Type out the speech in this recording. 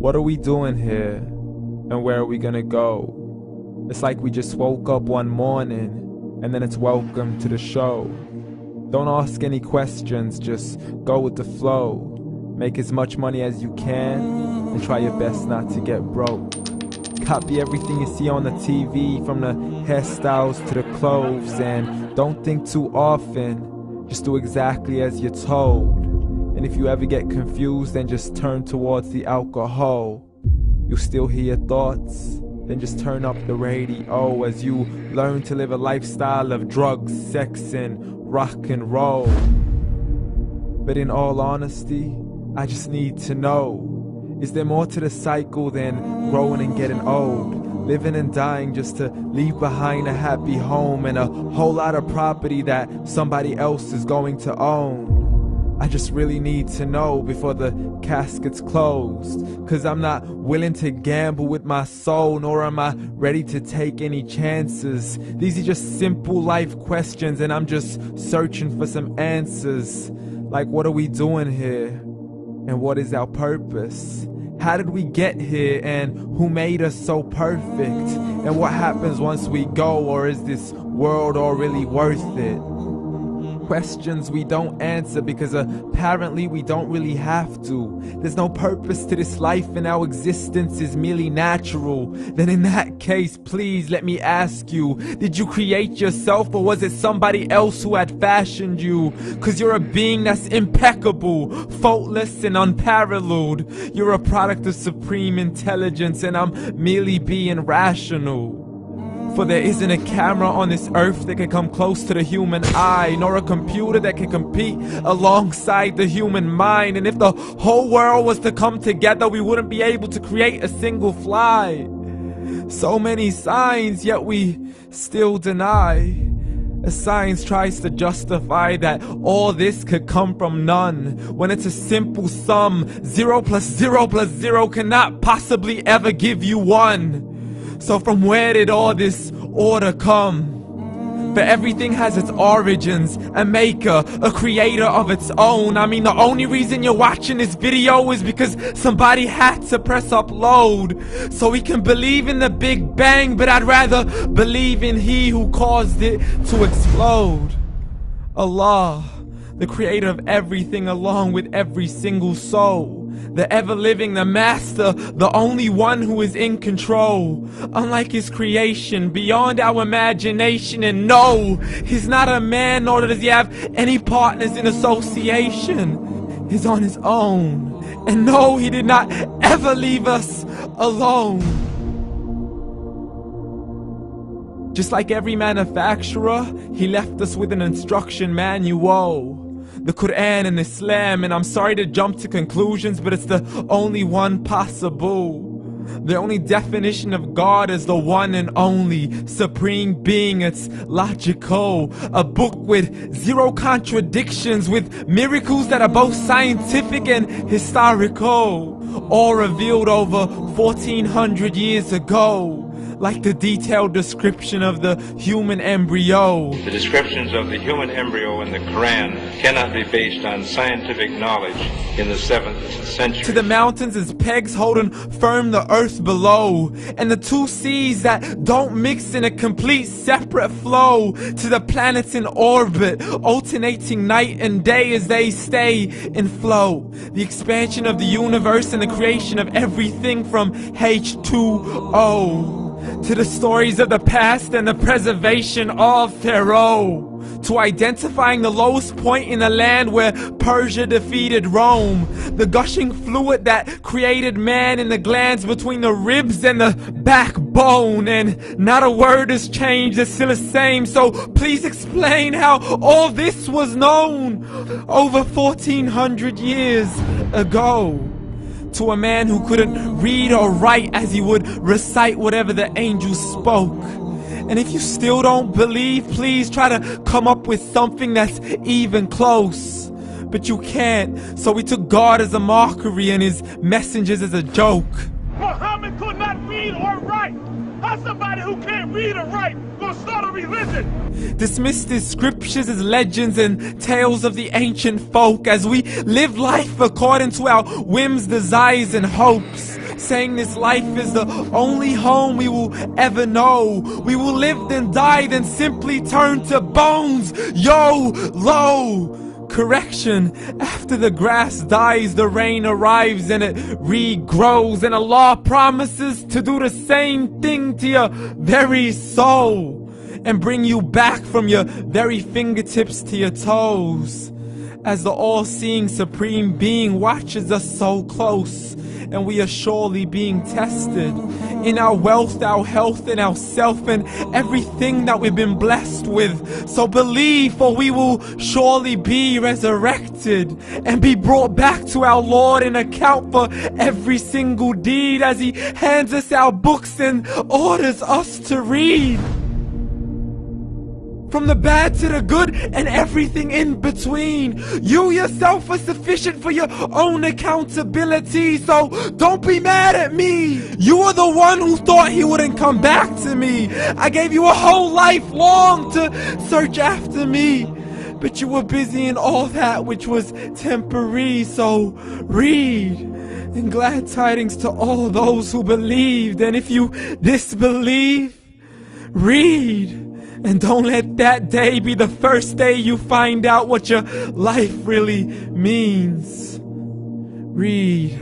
What are we doing here? And where are we gonna go? It's like we just woke up one morning and then it's welcome to the show. Don't ask any questions, just go with the flow. Make as much money as you can and try your best not to get broke. Copy everything you see on the TV, from the hairstyles to the clothes, and don't think too often, just do exactly as you're told. And if you ever get confused, then just turn towards the alcohol. You still hear your thoughts? Then just turn up the radio as you learn to live a lifestyle of drugs, sex, and rock and roll. But in all honesty, I just need to know, is there more to the cycle than growing and getting old? Living and dying just to leave behind a happy home and a whole lot of property that somebody else is going to own. I just really need to know before the casket's closed, 'cause I'm not willing to gamble with my soul, nor am I ready to take any chances. These are just simple life questions and I'm just searching for some answers. Like, what are we doing here? And what is our purpose? How did we get here, and who made us so perfect? And what happens once we go, or is this world all really worth it? Questions we don't answer because apparently we don't really have to. There's no purpose to this life and our existence is merely natural. Then in that case, please let me ask you, did you create yourself, or was it somebody else who had fashioned you? 'Cause you're a being that's impeccable, faultless and unparalleled. You're a product of supreme intelligence and I'm merely being rational. For there isn't a camera on this earth that can come close to the human eye, nor a computer that can compete alongside the human mind. And if the whole world was to come together, we wouldn't be able to create a single fly. So many signs, yet we still deny. As science tries to justify that all this could come from none, when it's a simple sum. 0 plus 0 plus 0 cannot possibly ever give you 1. So from where did all this order come? For everything has its origins, a maker, a creator of its own. I mean, the only reason you're watching this video is because somebody had to press upload. So we can believe in the Big Bang, but I'd rather believe in He who caused it to explode. Allah, the creator of everything along with every single soul. The ever-living, the master, the only one who is in control. Unlike his creation, beyond our imagination. And no, he's not a man, nor does he have any partners in association. He's on his own. And no, he did not ever leave us alone. Just like every manufacturer, he left us with an instruction manual. The Quran and Islam, and I'm sorry to jump to conclusions, but it's the only one possible. The only definition of God is the one and only supreme being. It's logical, a book with 0 contradictions, with miracles that are both scientific and historical, all revealed over 1400 years ago. Like the detailed description of the human embryo. The descriptions of the human embryo in the Quran cannot be based on scientific knowledge in the 7th century. To the mountains as pegs holding firm the earth below, and the 2 seas that don't mix in a complete separate flow. To the planets in orbit, alternating night and day as they stay in flow. The expansion of the universe and the creation of everything from H2O. To the stories of the past and the preservation of Pharaoh. To identifying the lowest point in the land where Persia defeated Rome. The gushing fluid that created man in the glands between the ribs and the backbone. And not a word has changed, it's still the same. So please explain how all this was known over 1400 years ago. To a man who couldn't read or write, as he would recite whatever the angels spoke. And if you still don't believe, please try to come up with something that's even close. But you can't, so we took God as a mockery and his messengers as a joke. Muhammad could not read or write. How's somebody who can't read or write gonna start a religion? Dismissed his scriptures as legends and tales of the ancient folk, as we live life according to our whims, desires, and hopes. saying this life is the only home we will ever know. We will live then die, then simply turn to bones. YOLO! Correction, after the grass dies, the rain arrives and it regrows, and Allah promises to do the same thing to your very soul and bring you back from your very fingertips to your toes, as the all-seeing supreme being watches us so close, and we are surely being tested in our wealth, our health, and our self, and everything that we've been blessed with. So believe, for we will surely be resurrected and be brought back to our Lord and account for every single deed, as He hands us our books and orders us to read. From the bad to the good and everything in between. You yourself are sufficient for your own accountability, so don't be mad at me. You are the one who thought He wouldn't come back to me. I gave you a whole life long to search after me, but you were busy in all that which was temporary. So read, and glad tidings to all those who believed. And if you disbelieve, read. And don't let that day be the first day you find out what your life really means. Read.